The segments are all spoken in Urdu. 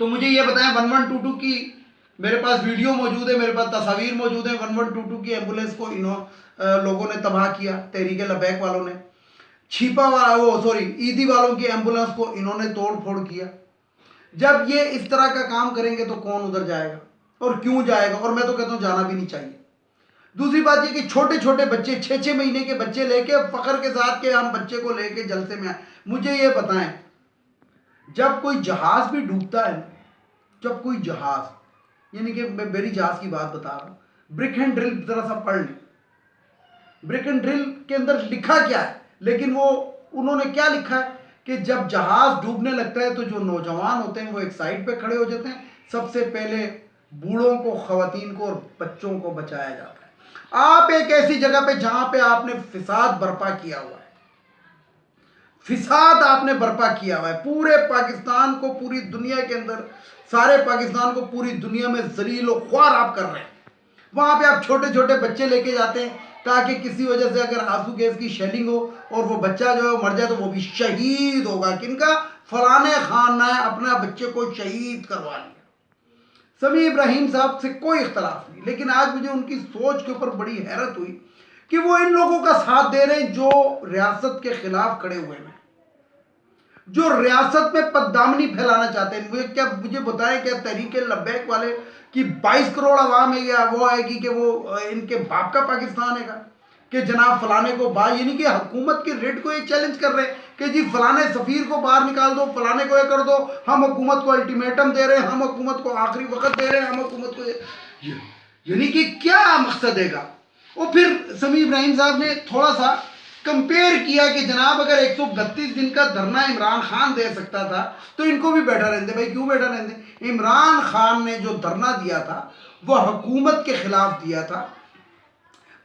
تو مجھے یہ بتائیں 1122 کی میرے پاس ویڈیو موجود ہے، میرے پاس تصاویر موجود ہیں، 1122 کی ایمبولینس کو لوگوں نے تباہ کیا، تحریک لبیک والوں نے، عیدی والوں کی ایمبولینس کو انہوں نے توڑ پھوڑ کیا۔ جب یہ اس طرح کا کام کریں گے تو کون ادھر جائے گا اور کیوں جائے گا؟ اور میں تو کہتا ہوں جانا بھی نہیں چاہیے۔ دوسری بات یہ کہ چھوٹے چھوٹے بچے 6 مہینے کے بچے لے کے فخر کے ساتھ کہ ہم بچے کو لے کے جلسے میں آئے۔ مجھے یہ بتائیں، جب کوئی جہاز بھی ڈوبتا ہے، جب کوئی جہاز، یعنی کہ میں میری جہاز کی بات بتا رہا ہوں، برک اینڈ ڈرل ذرا سا پڑھ لیں، برک اینڈ ڈرل کے اندر لکھا کیا ہے، لیکن وہ انہوں نے کیا لکھا ہے کہ جب جہاز ڈوبنے لگتا ہے تو جو نوجوان ہوتے ہیں وہ ایک سائڈ پہ کھڑے ہو جاتے ہیں، سب سے پہلے بوڑھوں کو، خواتین کو اور بچوں کو بچایا جاتا ہے۔ آپ ایک ایسی جگہ پہ جہاں پہ آپ نے فساد برپا کیا ہوا ہے، فساد آپ نے برپا کیا ہوا ہے، پورے پاکستان کو، پوری دنیا کے اندر، سارے پاکستان کو پوری دنیا میں ذلیل و خوار آپ کر رہے ہیں۔ وہاں پہ آپ چھوٹے چھوٹے بچے لے کے جاتے ہیں تاکہ کسی وجہ سے اگر آنسو گیس کی شیلنگ ہو اور وہ بچہ جو ہے مر جائے تو وہ بھی شہید ہوگا۔ کن کا؟ فلانے خان نے اپنا بچے کو شہید کروا لیا۔ سمیع ابراہیم صاحب سے کوئی اختلاف نہیں، لیکن آج مجھے ان کی سوچ کے اوپر بڑی حیرت ہوئی کہ وہ ان لوگوں کا ساتھ دے رہے ہیں جو ریاست کے خلاف کھڑے ہوئے ہیں، جو ریاست میں پددامنی پھیلانا چاہتے ہیں۔ مجھے بتائیں کہ تحریک لبیک والے کی 22 کروڑ عوام ہے یا وہ آئے گی کہ وہ ان کے باپ کا پاکستان ہے گا کہ جناب فلانے کو باہر، یعنی کہ حکومت کے ریٹ کو یہ چیلنج کر رہے ہیں کہ جی فلانے سفیر کو باہر نکال دو، فلانے کو یہ کر دو، ہم حکومت کو الٹیمیٹم دے رہے ہیں، ہم حکومت کو آخری وقت دے رہے ہیں، ہم حکومت کو یعنی کہ کیا مقصد ہے گا؟ اور پھر سمیع ابراہیم صاحب نے تھوڑا سا کمپیئر کیا کہ جناب اگر 132 دن کا دھرنا عمران خان دے سکتا تھا تو ان کو بھی بیٹھا رہنے دے۔ بھائی کیوں بیٹھا رہنے دے؟ عمران خان نے جو دھرنا دیا تھا وہ حکومت کے خلاف دیا تھا،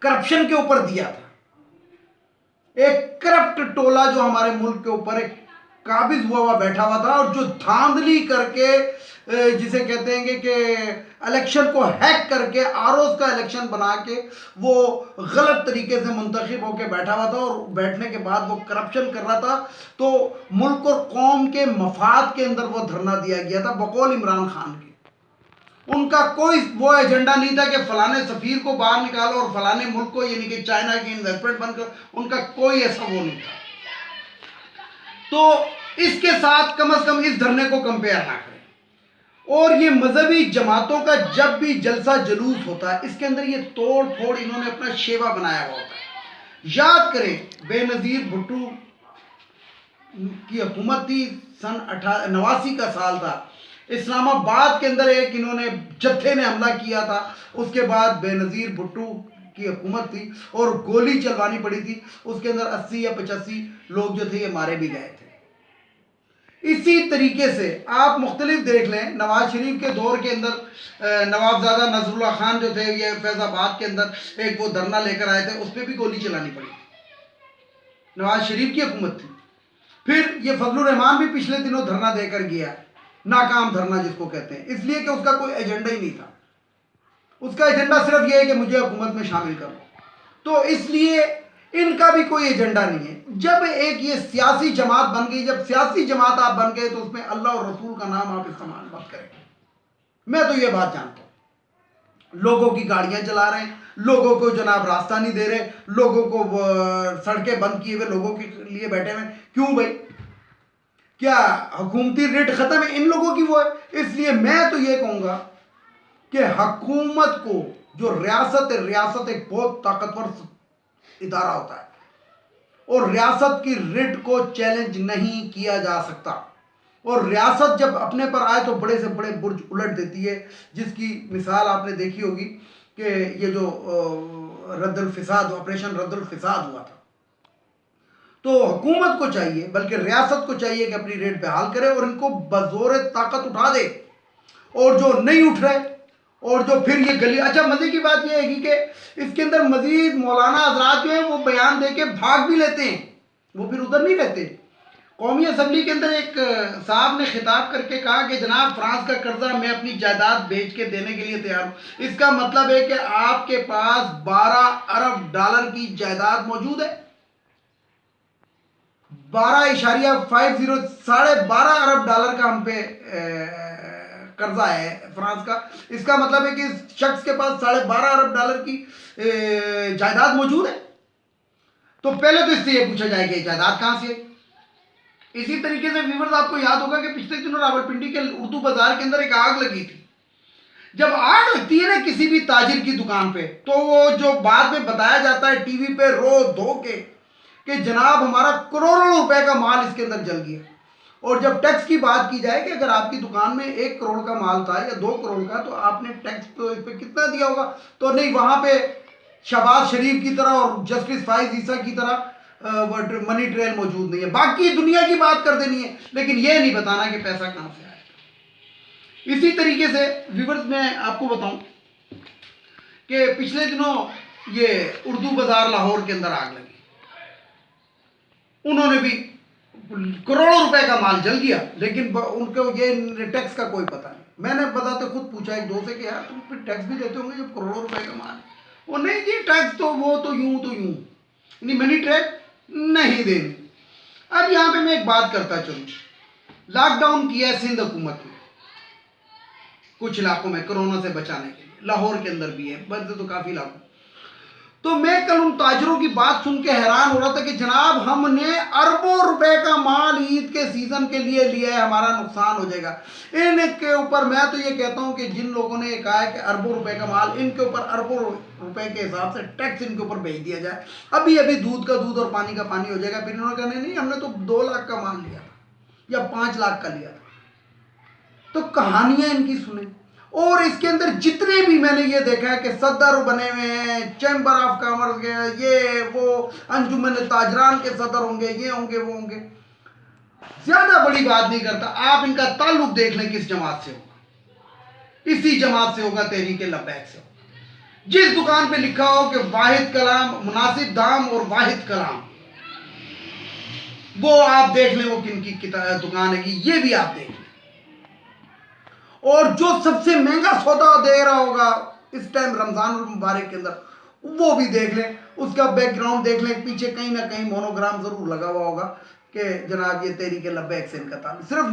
کرپشن کے اوپر دیا تھا۔ ایک کرپٹ ٹولہ جو ہمارے ملک کے اوپر ایک قابض ہوا ہوا بیٹھا ہوا تھا، اور جو دھاندلی کر کے جسے کہتے ہیں کہ الیکشن کو ہیک کر کے آروز کا الیکشن بنا کے وہ غلط طریقے سے منتخب ہو کے بیٹھا ہوا تھا، اور بیٹھنے کے بعد وہ کرپشن کر رہا تھا۔ تو ملک اور قوم کے مفاد کے اندر وہ دھرنا دیا گیا تھا بقول عمران خان کے۔ ان کا کوئی وہ ایجنڈا نہیں تھا کہ فلانے سفیر کو باہر نکالو اور فلانے ملک کو، یعنی کہ چائنا کی انویسٹمنٹ بند کرو، ان کا کوئی ایسا وہ نہیں تھا۔ تو اس کے ساتھ کم از کم اس دھرنے کو کمپیئر نہ کریں۔ اور یہ مذہبی جماعتوں کا جب بھی جلسہ جلوس ہوتا ہے اس کے اندر یہ توڑ پھوڑ انہوں نے اپنا شیوا بنایا ہوا ہوتا ہے۔ یاد کریں بے نظیر بھٹو کی حکومت تھی، سن 89 کا سال تھا، اسلام آباد کے اندر ایک انہوں نے جتھے نے حملہ کیا تھا، اس کے بعد بے نظیر بھٹو کی حکومت تھی اور گولی چلوانی پڑی تھی، اس کے اندر 80 یا 85 لوگ جو تھے یہ مارے بھی گئے تھے۔ اسی طریقے سے آپ مختلف دیکھ لیں، نواز شریف کے دور کے اندر نوابزادہ نصر اللہ خان جو تھے یہ فیض آباد کے اندر ایک وہ دھرنا لے کر آئے تھے، اس پہ بھی گولی چلانی پڑی، نواز شریف کی حکومت تھی۔ پھر یہ فضل الرحمان بھی پچھلے دنوں دھرنا دے کر گیا، ناکام دھرنا جس کو کہتے ہیں، اس لیے کہ اس کا کوئی ایجنڈا ہی نہیں تھا، اس کا ایجنڈا صرف یہ ہے کہ مجھے حکومت میں شامل کرو۔ تو اس لیے ان کا بھی کوئی ایجنڈا نہیں ہے۔ جب ایک یہ سیاسی جماعت بن گئی، جب سیاسی جماعت آپ بن گئے تو اس میں اللہ اور رسول کا نام آپ استعمال مت کریں۔ میں تو یہ بات جانتا ہوں، لوگوں کی گاڑیاں چلا رہے ہیں، لوگوں کو جناب راستہ نہیں دے رہے، لوگوں کو سڑکیں بند کیے ہوئے لوگوں کے لیے بیٹھے ہوئے، کیوں بھائی؟ کیا حکومتی ریٹ ختم ہے؟ ان لوگوں کی وہ ہے۔ اس لیے میں تو یہ کہوں گا کہ حکومت کو، جو ریاست ہے، ریاست ایک بہت طاقتور ادارہ ہوتا ہے اور ریاست کی ریٹ کو چیلنج نہیں کیا جا سکتا، اور ریاست جب اپنے پر آئے تو بڑے سے بڑے برج الٹ دیتی ہے، جس کی مثال آپ نے دیکھی ہوگی کہ یہ جو رد الفساد، آپریشن رد الفساد ہوا تھا۔ تو حکومت کو چاہیے، بلکہ ریاست کو چاہیے کہ اپنی ریٹ بحال کرے اور ان کو بزور طاقت اٹھا دے، اور جو نہیں اٹھ رہے اور جو پھر یہ گلی، اچھا مزے کی بات یہ ہے کہ اس کے اندر مزید مولانا حضرات جو ہیں وہ بیان دے کے بھاگ بھی لیتے ہیں، وہ پھر ادھر نہیں رہتے۔ قومی اسمبلی کے اندر ایک صاحب نے خطاب کر کے کہا کہ جناب فرانس کا قرضہ میں اپنی جائیداد بیچ کے دینے کے لیے تیار ہوں۔ اس کا مطلب ہے کہ آپ کے پاس 12 ارب ڈالر کی جائیداد موجود ہے، 12.50، 12.5 ارب ڈالر کا ہم پہ قرضہ ہے فرانس کا، اس کا مطلب ہے کہ اس شخص کے پاس $12.5 ارب کی جائیداد موجود ہے. تو پہلے تو اس سے یہ پوچھا جائے کہ جائیداد کہاں سے ہے. اسی طریقے سے ویورز آپ کو یاد ہوگا کہ پچھلے دنوں راولپنڈی کے اردو بازار کے اندر ایک آگ لگی تھی. جب آگ لگتی ہے نا کسی بھی تاجر کی دکان پہ، تو وہ جو بعد میں بتایا جاتا ہے ٹی وی پہ رو دھو کے کہ جناب ہمارا کروڑوں روپے کا مال اس کے اندر جل گیا. اور جب ٹیکس کی بات کی جائے کہ اگر آپ کی دکان میں 1 کروڑ کا مال تھا یا 2 کروڑ کا، تو آپ نے ٹیکس پہ کتنا دیا ہوگا؟ تو نہیں، وہاں پہ شہباز شریف کی طرح اور جسٹس فائز عیسیٰ کی طرح منی ٹریل موجود نہیں ہے. باقی دنیا کی بات کر دینی ہے، لیکن یہ نہیں بتانا کہ پیسہ کہاں سے آیا. اسی طریقے سے ویورز میں آپ کو بتاؤں کہ پچھلے دنوں یہ اردو بازار لاہور کے اندر آگ لگی. انہوں نے بھی کروڑوں روپے کا مال جل گیا، لیکن ان کو یہ ٹیکس کا کوئی پتہ نہیں. میں نے بتاتے خود پوچھا ایک دوست سے کہ یار تم پھر ٹیکس بھی دیتے ہوں گے جب کروڑوں روپے کا مال ہے. وہ نہیں جی ٹیکس تو وہ تو یوں یعنی منی ٹریل نہیں دینی. اب یہاں پہ میں ایک بات کرتا چلوں. لاک ڈاؤن کیا ہے سندھ حکومت نے کچھ علاقوں میں کرونا سے بچانے کے لیے، لاہور کے اندر بھی ہے، بلکہ تو کافی علاقوں. تو میں کل ان تاجروں کی بات سن کے حیران ہو رہا تھا کہ جناب ہم نے اربوں روپے کا مال عید کے سیزن کے لیے لیا ہے، ہمارا نقصان ہو جائے گا. ان کے اوپر میں تو یہ کہتا ہوں کہ جن لوگوں نے یہ کہا ہے کہ اربوں روپے کا مال، ان کے اوپر اربوں روپے کے حساب سے ٹیکس ان کے اوپر بھیج دیا جائے. ابھی دودھ کا دودھ اور پانی کا پانی ہو جائے گا. پھر انہوں نے کہا نہیں ہم نے تو 2 لاکھ کا مال لیا تھا یا 5 لاکھ کا لیا تھا. تو کہانیاں ان کی سنیں. اور اس کے اندر جتنے بھی میں نے یہ دیکھا ہے کہ صدر بنے ہوئے ہیں، چیمبر آف کامرس کے، یہ وہ انجمن تاجران کے صدر ہوں گے، یہ ہوں گے وہ ہوں گے. زیادہ بڑی بات نہیں کرتا. آپ ان کا تعلق دیکھ لیں کس جماعت سے ہوگا. اسی جماعت سے ہوگا، تحریک لبیک سے ہوگا. جس دکان پہ لکھا ہو کہ واحد کلام، مناسب دام اور واحد کلام، وہ آپ دیکھ لیں وہ کن کی دکان ہے. یہ بھی آپ دیکھ لیں. اور جو سب سے مہنگا سودا دے رہا ہوگا اس ٹائم رمضان المبارک کے اندر، وہ بھی دیکھ لیں. اس کا بیک گراؤنڈ دیکھ لیں، پیچھے کہیں نہ کہیں مونوگرام ضرور لگا ہوا ہوگا کہ جناب یہ تحریک لبیک سے ان کا تعلق. صرف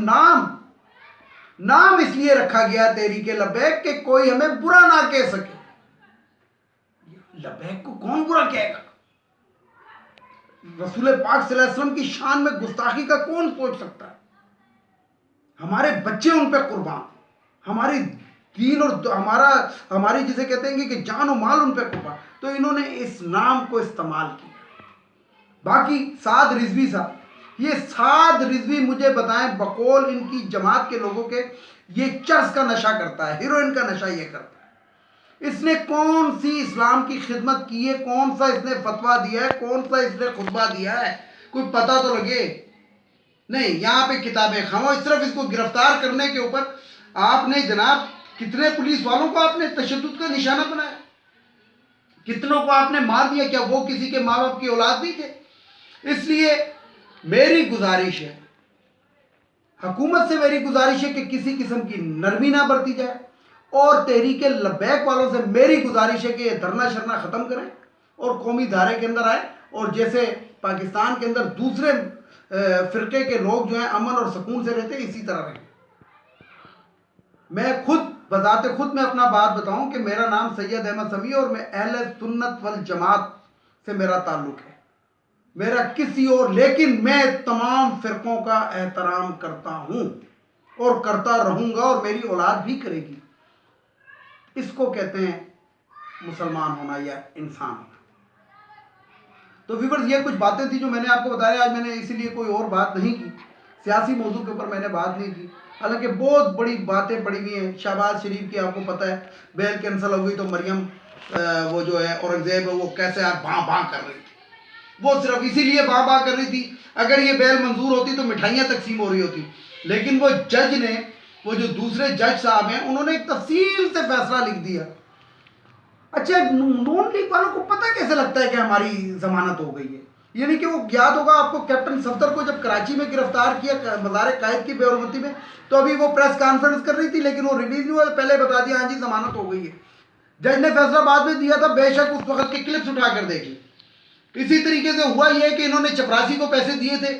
نام اس لیے رکھا گیا تحریک لبیک کہ کوئی ہمیں برا نہ کہہ سکے. لبیک کو کون برا کہے گا؟ رسول پاک صلی اللہ علیہ وسلم کی شان میں گستاخی کا کون سوچ سکتا ہے؟ ہمارے بچے ان پہ قربان، ہماری دین اور ہماری جسے کہتے ہیں کہ جان و مال ان پہ قربان. تو انہوں نے اس نام کو استعمال کیا. باقی سعد رضوی صاحب، یہ سعد رضوی مجھے بتائیں بقول ان کی جماعت کے لوگوں کے، یہ چرس کا نشہ کرتا ہے، ہیروئن کا نشہ یہ کرتا ہے. اس نے کون سی اسلام کی خدمت کی ہے؟ کون سا اس نے فتویٰ دیا ہے؟ کون سا اس نے خطبہ دیا ہے؟ کوئی پتہ تو لگے. نہیں، یہاں پہ کتابیں خاموش. صرف اس کو گرفتار کرنے کے اوپر آپ نے جناب کتنے پولیس والوں کو آپ نے تشدد کا نشانہ بنایا، کتنوں کو آپ نے مار دیا. کیا وہ کسی کے ماں باپ کی اولاد نہیں تھے؟ اس لیے میری گزارش ہے، حکومت سے میری گزارش ہے کہ کسی قسم کی نرمی نہ برتی جائے. اور تحریک لبیک والوں سے میری گزارش ہے کہ یہ دھرنا شرنا ختم کریں اور قومی دھارے کے اندر آئیں. اور جیسے پاکستان کے اندر دوسرے فرقے کے لوگ جو ہیں امن اور سکون سے رہتے ہیں، اسی طرح رہیں. میں خود بذات خود میں اپنا بات بتاؤں کہ میرا نام سید احمد سمیع اور میں اہل سنت والجماعت سے میرا تعلق ہے، میرا کسی اور، لیکن میں تمام فرقوں کا احترام کرتا ہوں اور کرتا رہوں گا اور میری اولاد بھی کرے گی. اس کو کہتے ہیں مسلمان ہونا یا انسان ہونا. تو ویورز، یہ کچھ باتیں تھی جو میں نے آپ کو بتایا. آج میں نے اسی لیے کوئی اور بات نہیں کی، سیاسی موضوع کے اوپر میں نے بات نہیں کی. حالانکہ بہت بڑی باتیں پڑی ہوئی ہیں. شہباز شریف کی آپ کو پتہ ہے بیل کینسل ہو گئی تو مریم وہ جو ہے اورنگزیب ہے، وہ کیسے آپ بھاں کر رہی تھی. وہ صرف اسی لیے بھاں کر رہی تھی. اگر یہ بیل منظور ہوتی تو مٹھائیاں تقسیم ہو رہی ہوتی. لیکن وہ جج نے، وہ جو دوسرے جج صاحب ہیں، انہوں نے ایک تفصیل سے فیصلہ لکھ دیا. اچھا، نون لیگ والوں کو پتہ کیسے لگتا ہے کہ ہماری ضمانت ہو گئی ہے؟ یعنی کہ وہ یاد ہوگا آپ کو کیپٹن صفدر کو جب کراچی میں گرفتار کیا مزار قائد کی بے حرمتی میں، تو ابھی وہ پریس کانفرنس کر رہی تھی لیکن وہ ریلیز نہیں ہوا، پہلے بتا دیا ہاں جی ضمانت ہو گئی ہے. جج نے فیصلہ بعد میں دیا تھا، بے شک اس وقت کے کلپس اٹھا کر دیکھ لی. اسی طریقے سے ہوا یہ کہ انہوں نے چپراسی کو پیسے دیے تھے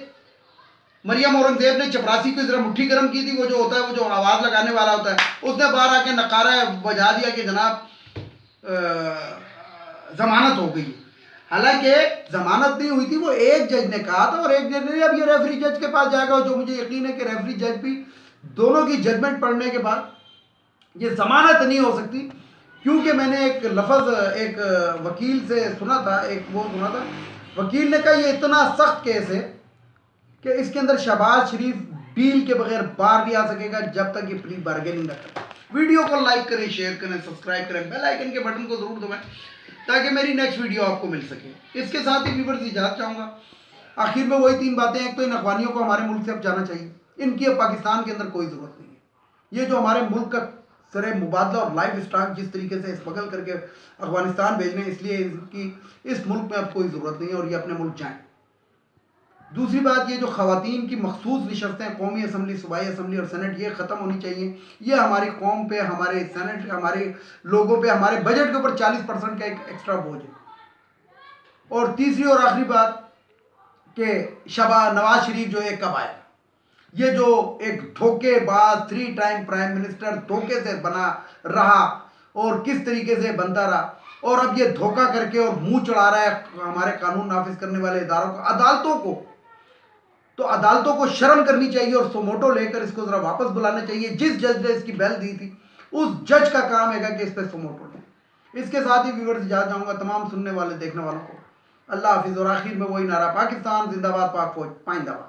مریم اورنگزیب نے چپراسی کی ذرا مٹھی گرم کی تھی، وہ جو ہوتا ہے وہ جو آواز لگانے والا ہوتا ہے، اس نے باہر آ کے نقارہ بجا دیا کہ جناب ضمانت ہو گئی. حالانکہ ضمانت نہیں ہوئی تھی، وہ ایک جج نے کہا تھا اور ایک جج نے. اب یہ ریفری جج کے پاس جائے گا، جو مجھے یقین ہے کہ ریفری جج بھی دونوں کی ججمنٹ پڑھنے کے بعد یہ ضمانت نہیں ہو سکتی. کیونکہ میں نے ایک لفظ ایک وکیل سے سنا تھا، وکیل نے کہا یہ اتنا سخت کیس ہے کہ اس کے اندر شہباز شریف بیل کے بغیر باہر نہیں آ سکے گا جب تک یہ پلی بارگیننگ نہ کرے. ویڈیو کو لائک کریں، شیئر کریں، سبسکرائب کریں، بیل آئیکن کے بٹن کو ضرور دبائیں تاکہ میری نیکسٹ ویڈیو آپ کو مل سکے. اس کے ساتھ ہی ویورز اجازت چاہوں گا. آخر میں وہی 3 باتیں. ایک تو ان اخوانیوں کو ہمارے ملک سے اب جانا چاہیے، ان کی اب پاکستان کے اندر کوئی ضرورت نہیں ہے. یہ جو ہمارے ملک کا سر مبادلہ اور لائف اسٹاک جس طریقے سے اسمگل کر کے افغانستان بھیجنے، اس لیے ان کی اس ملک میں اب کوئی ضرورت نہیں ہے اور یہ اپنے ملک جائیں. دوسری بات، یہ جو خواتین کی مخصوص نشستیں قومی اسمبلی، صوبائی اسمبلی اور سینٹ، یہ ختم ہونی چاہیے. یہ ہماری قوم پہ، ہمارے سینٹ، ہمارے لوگوں پہ، ہمارے بجٹ کے اوپر 40% کا ایک ایکسٹرا بوجھ ہے. اور تیسری اور آخری بات کہ نواز شریف جو ہے کب آئے. یہ جو ایک دھوکے باز 3 ٹائم پرائم منسٹر دھوکے سے بنا رہا اور کس طریقے سے بنتا رہا، اور اب یہ دھوکہ کر کے اور منہ چڑھا رہا ہے ہمارے قانون نافذ کرنے والے اداروں کو، عدالتوں کو. تو عدالتوں کو شرم کرنی چاہیے اور سوموٹو لے کر اس کو ذرا واپس بلانا چاہیے. جس جج نے اس کی بیل دی تھی اس جج کا کام ہے کہ اس پہ سوموٹو لیں. اس کے ساتھ ہی ویورز اجازت چاہوں گا تمام سننے والے دیکھنے والوں کو. اللہ حافظ. اور آخر میں وہی نعرہ، پاکستان زندہ باد، پاک فوج پائندہ باد.